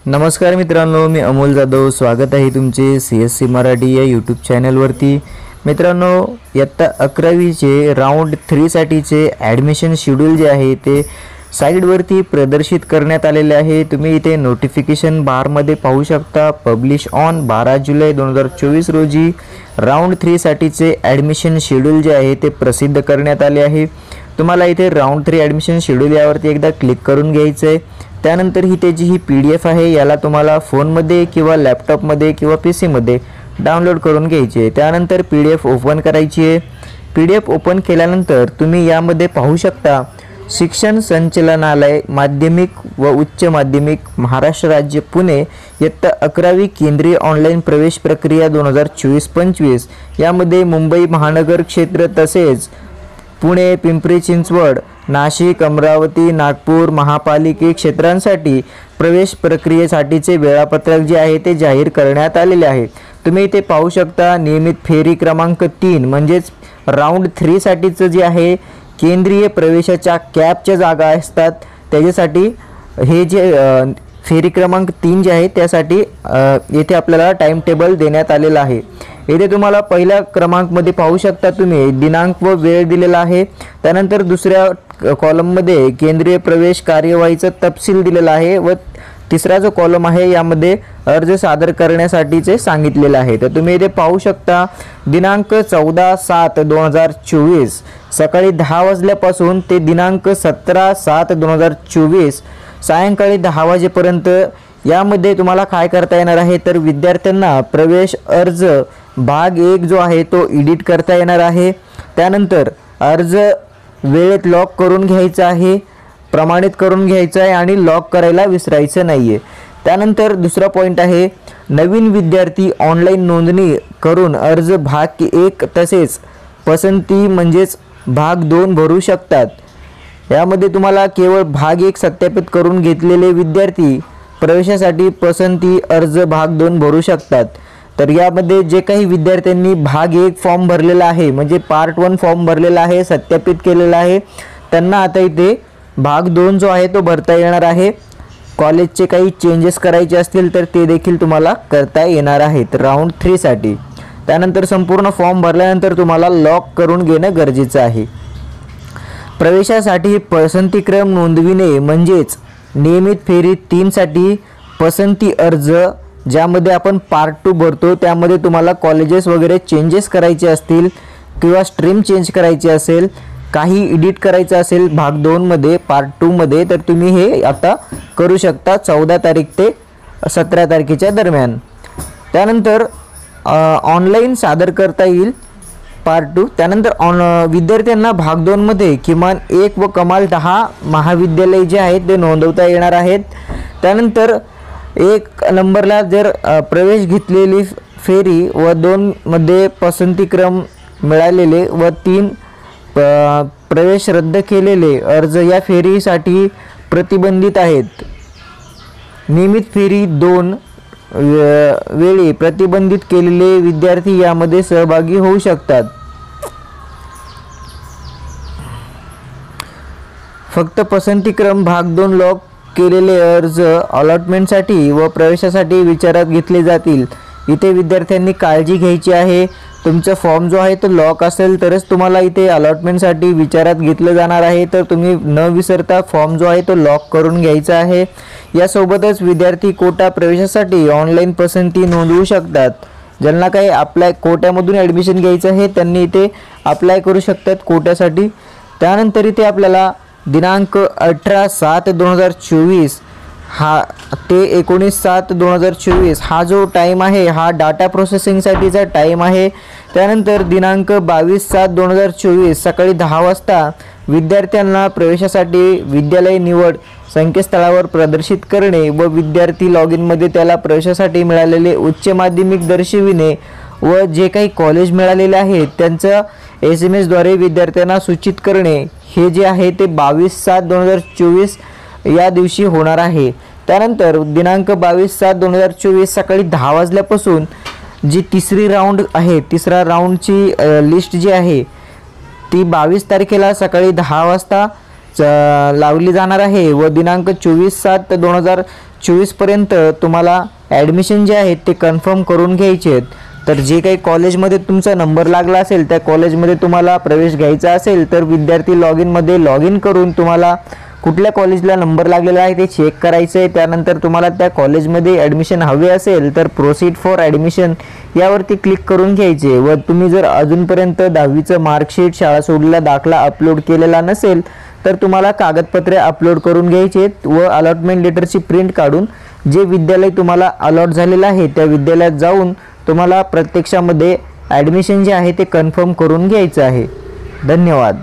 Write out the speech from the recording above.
नमस्कार मित्रांनो, मी अमोल जाधव. स्वागत आहे तुमचे CSC मराठी या यूट्यूब चॅनलवरती. मित्रांनो, इयत्ता 11वीचे राऊंड 3 साठीचे ॲडमिशन शेड्यूल जे आहे ते साईडवरती प्रदर्शित करण्यात आलेले आहे. तुम्ही इथे नोटिफिकेशन बारमध्ये पाहू शकता. पब्लिश ऑन 12 जुलै 2024 रोजी राऊंड 3 साठीचे ॲडमिशन शेड्यूल जे आहे ते प्रसिद्ध करण्यात आले आहे. तुम्हाला इथे राऊंड 3 ॲडमिशन शेड्यूल यावरती एकदा क्लिक करून घ्यायचं आहे. त्यानंतर ही त्याची ही PDF आहे, याला तुम्हाला फोनमध्ये किंवा लॅपटॉपमध्ये किंवा PCमध्ये डाउनलोड करून घ्यायची आहे. त्यानंतर PDF ओपन करायची आहे. PDF ओपन केल्यानंतर तुम्ही यामध्ये पाहू शकता शिक्षण संचालनालय माध्यमिक व उच्च माध्यमिक महाराष्ट्र राज्य पुणे इयत्ता 11वी केंद्रीय ऑनलाईन प्रवेश प्रक्रिया 2024-25 यामध्ये मुंबई महानगर क्षेत्र तसेच पुणे, पिंपरी चिंचवड, नाशिक, अमरावती, नागपूर महापालिके क्षेत्रांसाठी प्रवेश प्रक्रियेसाठीचे वेळापत्रक जे आहे ते जाहीर करण्यात आलेले आहे. तुम्ही इथे पाहू शकता नियमित फेरी क्रमांक 3 म्हणजेच राऊंड 3 साठीचं जे आहे केंद्रीय प्रवेशाच्या कॅपच्या जागा असतात त्याच्यासाठी हे जे फेरी क्रमांक 3 जे आहे त्यासाठी येथे आपल्याला टाइम टेबल देण्यात आलेला आहे. येथे तुम्हाला पहिल्या क्रमांकमध्ये पाहू शकता तुम्ही दिनांक व वेळ दिलेला आहे. त्यानंतर दुसऱ्या कॉलममध्ये केंद्रीय प्रवेश कार्यवाहीचा तपशील दिलेला आहे व तिसरा जो कॉलम आहे यामध्ये अर्ज सादर करण्यासाठीचे सांगितलेले आहे. तर तुम्ही इथे पाहू शकता दिनांक 14/7/2024 सकाळी 10 वाजल्यापासून ते दिनांक 17/7/2024 सायंकाळी 10 वाजेपर्यंत यामध्ये तुम्हाला काय करता येणार आहे तर विद्यार्थ्यांना प्रवेश अर्ज भाग 1 जो आहे तो एडिट करता येणार आहे. त्यानंतर अर्ज वेळेत लॉक करून घ्यायचा आहे, प्रमाणित करून घ्यायचा आहे आणि लॉक करायला विसरायचं नाही आहे. त्यानंतर दुसरा पॉईंट आहे नवीन विद्यार्थी ऑनलाईन नोंदणी करून अर्ज भाग 1 तसेच पसंती म्हणजेच भाग 2 भरू शकतात. यामध्ये तुम्हाला केवळ भाग 1 सत्यापित करून घेतलेले विद्यार्थी प्रवेशासाठी पसंती अर्ज भाग 2 भरू शकतात. तर यामध्ये जे काही विद्यार्थ्यांनी भाग 1 फॉर्म भरलेला आहे म्हणजे पार्ट 1 फॉर्म भरलेला आहे, सत्यापित केलेला आहे, त्यांना आता इथे भाग 2 जो आहे तो भरता येणार आहे. कॉलेजचे काही चेंजेस करायचे असतील तर ते देखील तुम्हाला करता येणार आहेत राऊंड 3 साठी. त्यानंतर संपूर्ण फॉर्म भरल्यानंतर तुम्हाला लॉक करून घेणं गरजेचं आहे. प्रवेशासाठी पसंतीक्रम नोंदविणे म्हणजेच नियमित फेरी 3 साठी पसंती अर्ज ज्यामध्ये आपण पार्ट 2 भरतो त्यामध्ये तुम्हाला कॉलेजेस वगैरे चेंजेस करायचे असतील किंवा स्ट्रीम चेंज करायची असेल, काही एडिट करायचं असेल भाग 2 मध्ये पार्ट 2 मध्ये तर तुम्ही हे आता करू शकता 14 तारीख ते 17 तारखेच्या दरम्यान. त्यानंतर ऑनलाईन सादर करता येईल पार्ट 2. त्यानंतर विद्यार्थ्यांना भाग 2 मध्ये किमान 1 व कमाल 10 महाविद्यालय जे आहेत ते नोंदवता येणार आहेत. त्यानंतर 1 नंबरला जर प्रवेश घेतलेली फेरी व 2 मध्ये पसंतीक्रम मिळालेले व 3 प्रवेश रद्द केलेले अर्ज या फेरीसाठी प्रतिबंधित आहेत. नियमित फेरी 2 वेळी प्रतिबंधित केलेले विद्यार्थी यामध्ये सहभागी होऊ शकतात. फक्त पसंतीक्रम भाग 2 लॉक केलेले अर्ज अलॉटमेंटसाठी व प्रवेशासाठी विचारात घेतले जातील. इथे विद्यार्थ्यांनी काळजी घ्यायची आहे. तुमचा फॉर्म जो आहे तो लॉक असेल तरच तुम्हाला इथे अलॉटमेंटसाठी विचारात घेतलं जाणार आहे. तर तुम्ही न विसरता फॉर्म जो आहे तो लॉक करून घ्यायचा आहे. यासोबतच विद्यार्थी कोटा प्रवेशासाठी ऑनलाईन पसंती नोंदवू शकतात. ज्यांना काही अप्लाय कोट्यामधून ॲडमिशन घ्यायचं आहे त्यांनी इथे अप्लाय करू शकतात कोट्यासाठी. त्यानंतर इथे आपल्याला दिनांक 18/7/2024 हा ते 19/7/2024 हा जो टाईम आहे हा डाटा प्रोसेसिंगसाठीचा टाईम आहे. त्यानंतर दिनांक 22/7/2024 सकाळी 10 वाजता विद्यार्थ्यांना प्रवेशासाठी विद्यालय निवड संकेतस्थळावर प्रदर्शित करणे व विद्यार्थी लॉग इनमध्ये त्याला प्रवेशासाठी मिळालेले उच्च माध्यमिक दर्शविणे व जे काही कॉलेज मिळालेले आहेत त्यांचं SMS द्वारे विद्यार्थ्यांना सूचित करणे हे जे आहे ते 22/7/2024 या दिवशी होणार आहे. त्यानंतर दिनांक 22/7/2024 सकाळी 10 वाजल्यापासून जी तिसरी राऊंड आहे तिसरा राऊंडची लिस्ट जी आहे ती 22 तारखेला सकाळी 10 वाजता लावली जाणार आहे व दिनांक 24/7/2024 2024पर्यंत तुम्हाला ॲडमिशन जे आहेत ते कन्फर्म करून घ्यायचे आहेत। तर जे काही कॉलेजमध्ये तुमचा नंबर लागला असेल त्या कॉलेजमध्ये तुम्हाला प्रवेश घ्यायचा असेल तर विद्यार्थी लॉग इनमध्ये लॉग इन करून तुम्हाला कुठल्या कॉलेजला नंबर लागलेला आहे ते चेक करायचं आहे। त्यानंतर तुम्हाला त्या कॉलेजमध्ये ॲडमिशन हवे असेल तर प्रोसीड फॉर ॲडमिशन यावरती क्लिक करून घ्यायचे व तुम्ही जर अजूनपर्यंत 10वीचं मार्कशीट, शाळा सोडलेला दाखला अपलोड केलेला नसेल तर तुम्हाला कागदपत्रे अपलोड करून घ्यायचे व अलॉटमेंट लेटरची प्रिंट काढून जे विद्यालय तुम्हाला अलॉट झालेलं आहे त्या विद्यालयात जाऊन तुम्हाला प्रत्यक्षामध्ये ॲडमिशन जे आहे ते कन्फर्म करून घ्यायचं आहे। धन्यवाद।